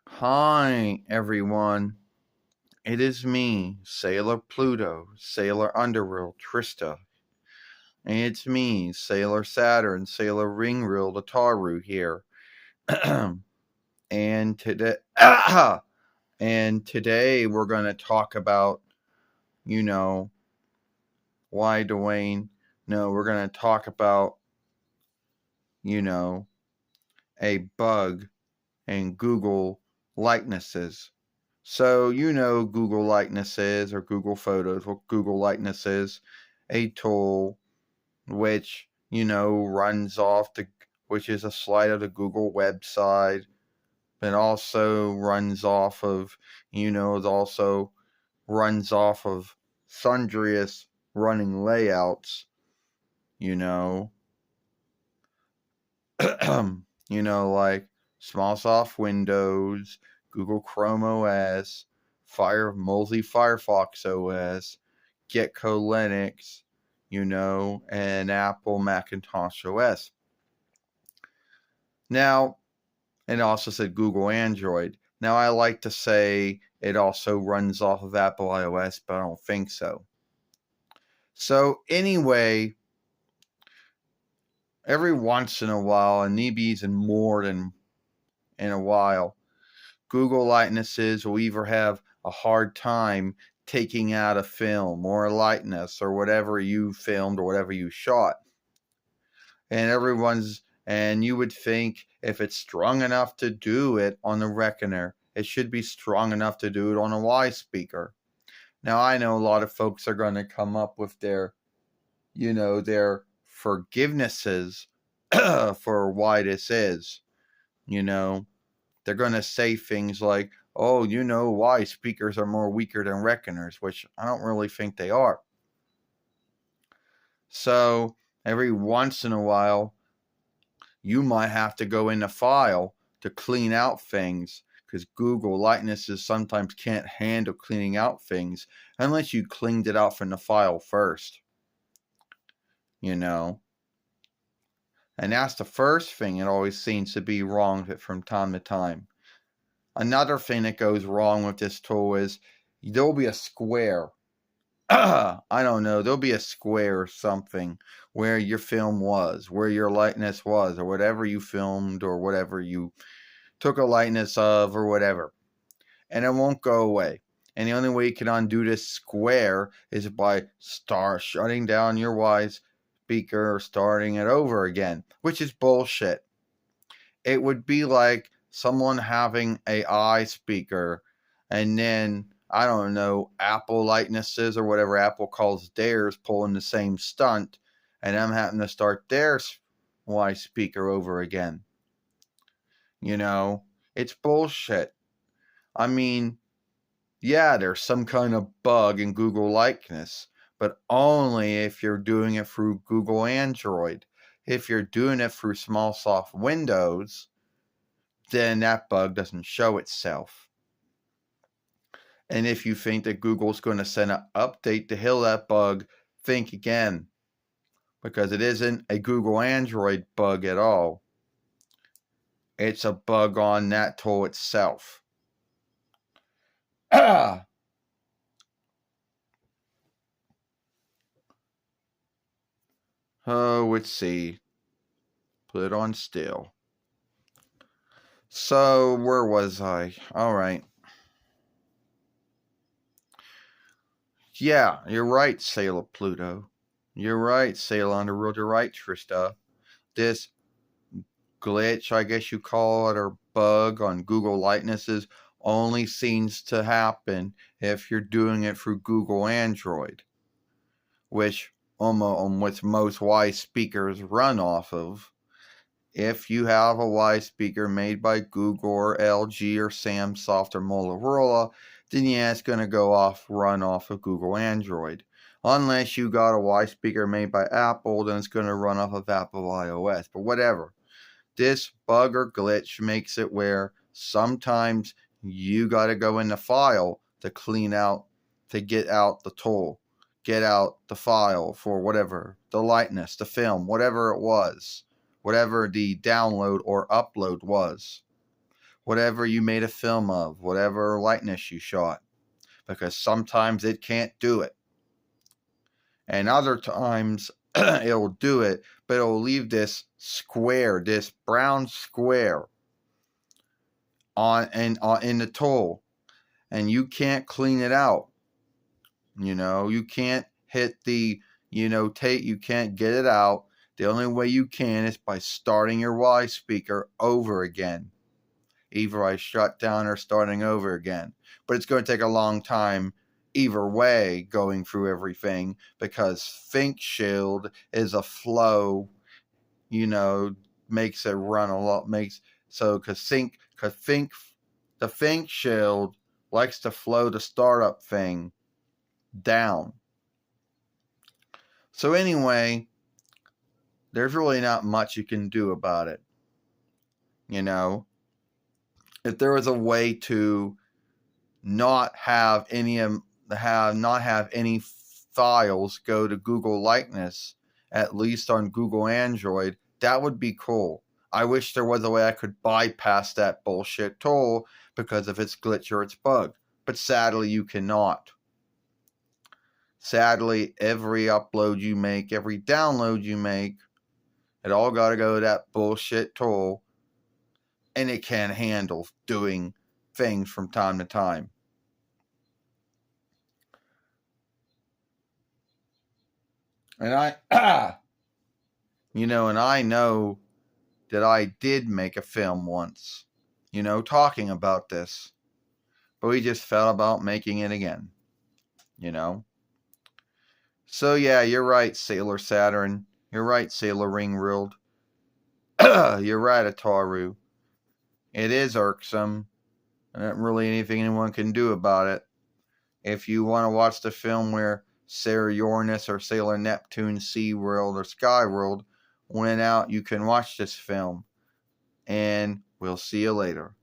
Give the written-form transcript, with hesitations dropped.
Hi, everyone. It is me, Sailor Pluto, Sailor Underworld, Trista. And it's me, Sailor Saturn, Sailor Ringrill, the Taru here. and today, and today we're going to talk about, you know, why Dwayne. No, we're going to talk about, you know, a bug in Google likenesses. So, Google likenesses or Google Photos. What Google likeness is a tool which, runs off which is a slide of the Google website, but also runs off of, it also runs off of sundriest running layouts, you know, like Smallsoft Windows, Google Chrome OS, Mosey Firefox OS, Getco Linux, and Apple Macintosh OS. Now, it also said Google Android. Now, I like to say it also runs off of Apple iOS, but I don't think so. So, anyway, every once in a while, and maybe even more than in a while, Google likenesses will either have a hard time taking out a film or a likeness or whatever you filmed or whatever you shot. And you would think if it's strong enough to do it on the Reckoner, it should be strong enough to do it on a Y speaker. Now, I know a lot of folks are going to come up with their forgivenesses for why this is. They're going to say things like, oh, why speakers are more weaker than Reckoners, which I don't really think they are. So every once in a while, you might have to go in the file to clean out things, because Google likenesses sometimes can't handle cleaning out things unless you cleaned it out from the file first. And that's the first thing it always seems to be wrong with it from time to time. Another thing that goes wrong with this tool is there'll be a square. I don't know. There'll be a square or something where your film was, where your likeness was, or whatever you filmed, or whatever you took a likeness of, or whatever. And it won't go away. And the only way you can undo this square is by shutting down your Y speaker or starting it over again, which is bullshit. It would be like someone having a I speaker and then, I don't know, Apple likenesses or whatever Apple calls theirs pulling the same stunt, and them having to start their Y speaker over again. It's bullshit. I mean, yeah, there's some kind of bug in Google likeness, but only if you're doing it through Google Android. If you're doing it through Smallsoft Windows, then that bug doesn't show itself. And if you think that Google's going to send an update to heal that bug, think again, because it isn't a Google Android bug at all. It's a bug on that tool itself. Oh, let's see. Put it on still. So, where was I? All right. Yeah, you're right, Sailor Pluto. You're right, Sailor Underworld. You're right, Trista. This glitch, I guess you call it, or bug on Google likenesses only seems to happen if you're doing it through Google Android, which most Y speakers run off of. If you have a Y speaker made by Google or LG or Samsung or Motorola, then yeah, it's going to run off of Google Android. Unless you got a Y speaker made by Apple, then it's going to run off of Apple iOS. But whatever. This bug or glitch makes it where sometimes you got to go in the file to get out the tool, get out the file for whatever, the likeness, the film, whatever it was, whatever the download or upload was, whatever you made a film of, whatever likeness you shot, because sometimes it can't do it. And other times it'll do it, but it'll leave this square, this brown square in the tool, and you can't clean it out. You can't hit the, tape, you can't get it out. The only way you can is by starting your Y speaker over again. Either I shut down or starting over again. But it's going to take a long time either way going through everything, because ThinkShield is a flow, makes it run a lot, because the ThinkShield likes to flow the startup thing down. So anyway, there's really not much you can do about it. If there was a way to not have any files go to Google likeness, at least on Google Android, that would be cool. I wish there was a way I could bypass that bullshit tool because of its glitch or its bug, but sadly you cannot. Sadly, every upload you make, every download you make, it all got to go to that bullshit tool, and it can handle doing things from time to time. And I know that I did make a film once, talking about this, but we just felt about making it again, So yeah, you're right, Sailor Saturn. You're right, Sailor Ringworld. You're right, Ataru. It is irksome. There isn't really anything anyone can do about it. If you want to watch the film where Sailor Uranus or Sailor Neptune, SeaWorld, or Skyworld went out, you can watch this film. And we'll see you later.